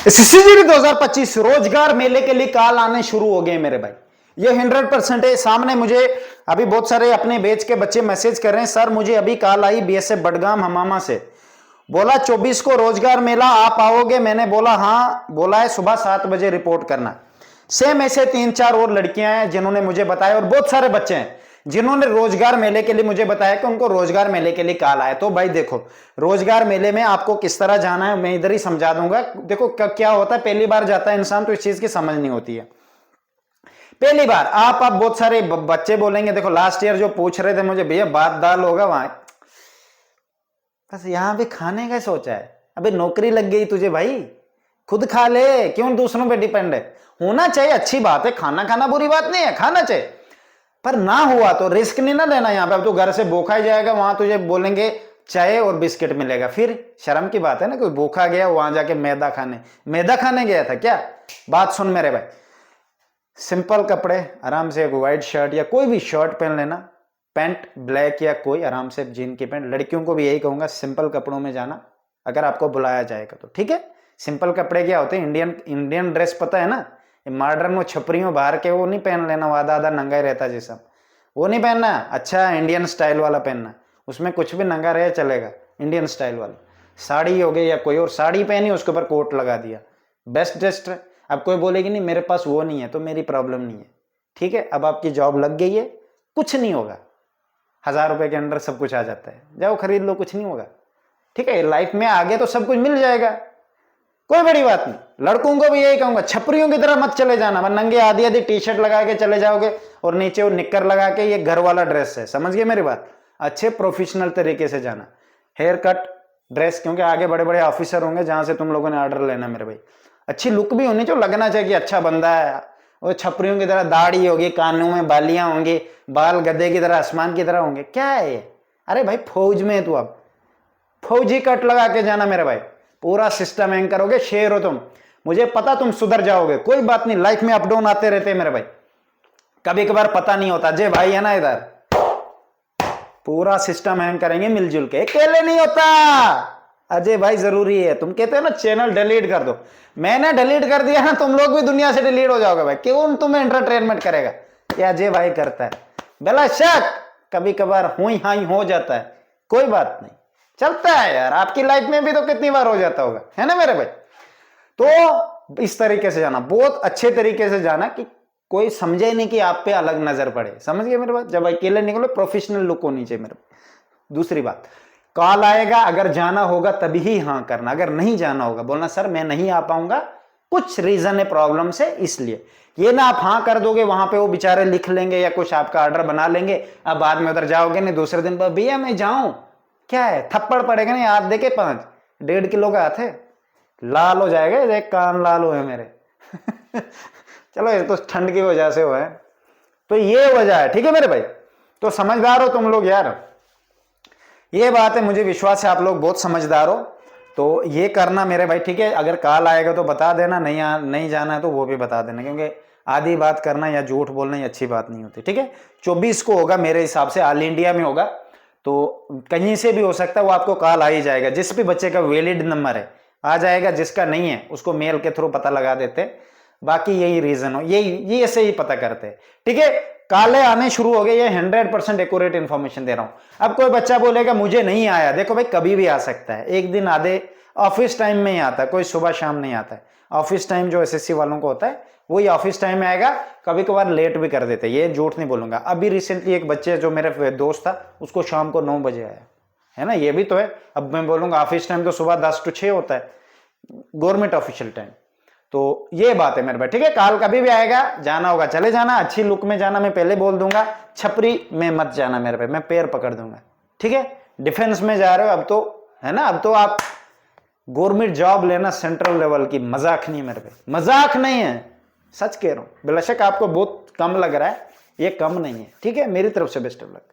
सीसीजीडी 2025 रोजगार मेले के लिए कॉल आने शुरू हो गए मेरे भाई। ये 100% है। सामने मुझे अभी बहुत सारे अपने बैच के बच्चे मैसेज कर रहे हैं, सर मुझे अभी कॉल आई बीएसएफ बडगाम हमामा से, बोला 24 को रोजगार मेला आप आओगे। मैंने बोला हाँ, बोला है सुबह 7 बजे रिपोर्ट करना। सेम ऐसे 3-4 और लड़कियां हैं जिन्होंने मुझे बताया, और बहुत सारे बच्चे हैं जिन्होंने रोजगार मेले के लिए मुझे बताया कि उनको रोजगार मेले के लिए कॉल आया। तो भाई देखो, रोजगार मेले में आपको किस तरह जाना है मैं इधर ही समझा दूंगा। देखो क्या होता है, पहली बार जाता है इंसान तो इस चीज की समझ नहीं होती है। पहली बार आप बहुत सारे बच्चे बोलेंगे, देखो लास्ट ईयर जो पूछ रहे थे मुझे, भैया भात दाल होगा वहां, बस यहां भी खाने का सोचा है। अबे नौकरी लग गई तुझे भाई, खुद खा ले, क्यों दूसरों पे डिपेंड है। होना चाहिए, अच्छी बात है, खाना खाना बुरी बात नहीं है, खाना चाहिए, पर ना हुआ तो रिस्क नहीं ना लेना। यहां पे अब तो घर से भूखा ही जाएगा, वहां तुझे बोलेंगे चाय और बिस्किट मिलेगा, फिर शर्म की बात है ना। कोई भूखा गया वहां जाके मैदा खाने गया था क्या। बात सुन मेरे भाई, सिंपल कपड़े आराम से, एक व्हाइट शर्ट या कोई भी शर्ट पहन लेना, पैंट ब्लैक या कोई आराम से जीन की पैंट। लड़कियों को भी यही कहूंगा, सिंपल कपड़ों में जाना अगर आपको बुलाया जाएगा तो, ठीक है। सिंपल कपड़े क्या होते हैं, इंडियन ड्रेस पता है ना, मॉडर्न वो छपरियों बाहर के वो नहीं पहन लेना, वो आधा आधा नंगा ही रहता जैसा, वो नहीं पहनना। अच्छा इंडियन स्टाइल वाला पहनना, उसमें कुछ भी नंगा रहे चलेगा, इंडियन स्टाइल वाला। साड़ी हो गई या कोई और साड़ी पहनी, उसके ऊपर कोट लगा दिया, बेस्ट ड्रेस्ड। अब कोई बोलेगी नहीं मेरे पास वो नहीं है, तो मेरी प्रॉब्लम नहीं है, ठीक है। अब आपकी जॉब लग गई है, कुछ नहीं होगा, 1000 रुपए के अंदर सब कुछ आ जाता है, जाओ खरीद लो, कुछ नहीं होगा, ठीक है। लाइफ में आगे तो सब कुछ मिल जाएगा, कोई बड़ी बात नहीं। लड़कों को भी यही कहूंगा, छपरियों की तरह मत चले जाना, नंगे आधी आधी टी शर्ट लगा के चले जाओगे और नीचे वो निक्कर लगा के, ये घर वाला ड्रेस है, समझ गए मेरी बात। अच्छे प्रोफेशनल तरीके से जाना, हेयर कट ड्रेस, क्योंकि आगे बड़े बड़े ऑफिसर होंगे जहां से तुम लोगों ने ऑर्डर लेना मेरे भाई। अच्छी लुक भी होनी चाहिए, लगना चाहिए कि अच्छा बंदा है। वो छपरियों की तरह दाढ़ी होगी, कानों में बालियां होंगी, बाल गधे की तरह आसमान की तरह होंगे, क्या है ये। अरे भाई फौज में है तू, अब फौजी कट लगा के जाना मेरे भाई, पूरा सिस्टम हैंग करोगे, शेर हो तुम, मुझे पता तुम सुधर जाओगे, कोई बात नहीं। लाइफ में अप डाउन आते रहते हैं मेरे भाई, कभी कभार पता नहीं होता। जय भाई है ना इधर, पूरा सिस्टम हैंग करेंगे मिलजुल के, अकेले नहीं होता। अजय भाई जरूरी है। तुम कहते हो ना चैनल डिलीट कर दो, मैंने डिलीट कर दिया ना, तुम लोग भी दुनिया से डिलीट हो जाओगे भाई, क्यों तुम्हें एंटरटेनमेंट करेगा, ये अजय भाई करता है। बेला शक कभी कभार हुई हाई हो जाता है, कोई बात नहीं, चलता है यार। आपकी लाइफ में भी तो कितनी बार हो जाता होगा, है ना मेरे भाई। तो इस तरीके से जाना, बहुत अच्छे तरीके से जाना कि कोई समझे नहीं कि आप पे अलग नजर पड़े, समझ गए मेरे बात। जब अकेले निकलो प्रोफेशनल लुक होनी चाहिए मेरे। दूसरी बात, कॉल आएगा, अगर जाना होगा तभी ही हाँ करना, अगर नहीं जाना होगा बोलना सर मैं नहीं आ पाऊंगा, कुछ रीजन है प्रॉब्लम से, इसलिए। ये ना आप हाँ कर दोगे, वहां पे वो बेचारे लिख लेंगे या कुछ आपका ऑर्डर बना लेंगे, अब बाद में उधर जाओगे नहीं, दूसरे दिन पर भैया मैं जाऊं, क्या है थप्पड़ पड़ेगा नहीं, हाथ देके 5 1.5 किलो का हाथ है, लाल हो जाएगा, एक कान लाल हुए मेरे चलो ये तो ठंड की वजह से हुआ है, तो ये वजह है, ठीक है मेरे भाई। तो समझदार हो तुम लोग यार, ये बात है, मुझे विश्वास है आप लोग बहुत समझदार हो। तो ये करना मेरे भाई, ठीक है। अगर कॉल आएगा तो बता देना, नहीं जाना है तो वो भी बता देना, क्योंकि आधी बात करना या झूठ बोलना ये अच्छी बात नहीं होती, ठीक है। 24 को होगा मेरे हिसाब से, ऑल इंडिया में होगा, तो कहीं से भी हो सकता है, वो आपको कॉल आ ही जाएगा। जिस भी बच्चे का वैलिड नंबर है आ जाएगा, जिसका नहीं है उसको मेल के थ्रू पता लगा देते। बाकी यही रीजन हो, यही ऐसे ही पता करते हैं, ठीक है। काले आने शुरू हो गए, ये 100% एक्यूरेट इन्फॉर्मेशन दे रहा हूं। अब कोई बच्चा बोलेगा मुझे नहीं आया, देखो भाई कभी भी आ सकता है, एक दिन आधे ऑफिस टाइम में ही आता है, कोई सुबह शाम नहीं आता है। ऑफिस टाइम जो एसएससी वालों को होता है वही ऑफिस टाइम में आएगा, कभी कभार लेट भी कर देते, ये झूठ नहीं बोलूंगा। अभी रिसेंटली एक बच्चे जो मेरे दोस्त था, उसको शाम को 9 बजे आया, है ना, ये भी तो है। अब मैं बोलूंगा ऑफिस टाइम तो सुबह 10 से 6 होता है, गवर्नमेंट ऑफिशियल टाइम। तो ये बात है मेरे भाई, ठीक है। कॉल कभी भी आएगा, जाना होगा चले जाना, अच्छी लुक में जाना, मैं पहले बोल दूंगा। छपरी में मत जाना मेरे भाई, मैं पैर पकड़ दूंगा, ठीक है। डिफेंस में जा रहे हो अब तो, है ना, अब तो आप गवर्नमेंट जॉब लेना सेंट्रल लेवल की, मजाक नहीं है मेरे भाई, मजाक नहीं है, सच कह रहा हूं। बेशक आपको बहुत कम लग रहा है, ये कम नहीं है, ठीक है। मेरी तरफ से बेस्ट ऑफ लक।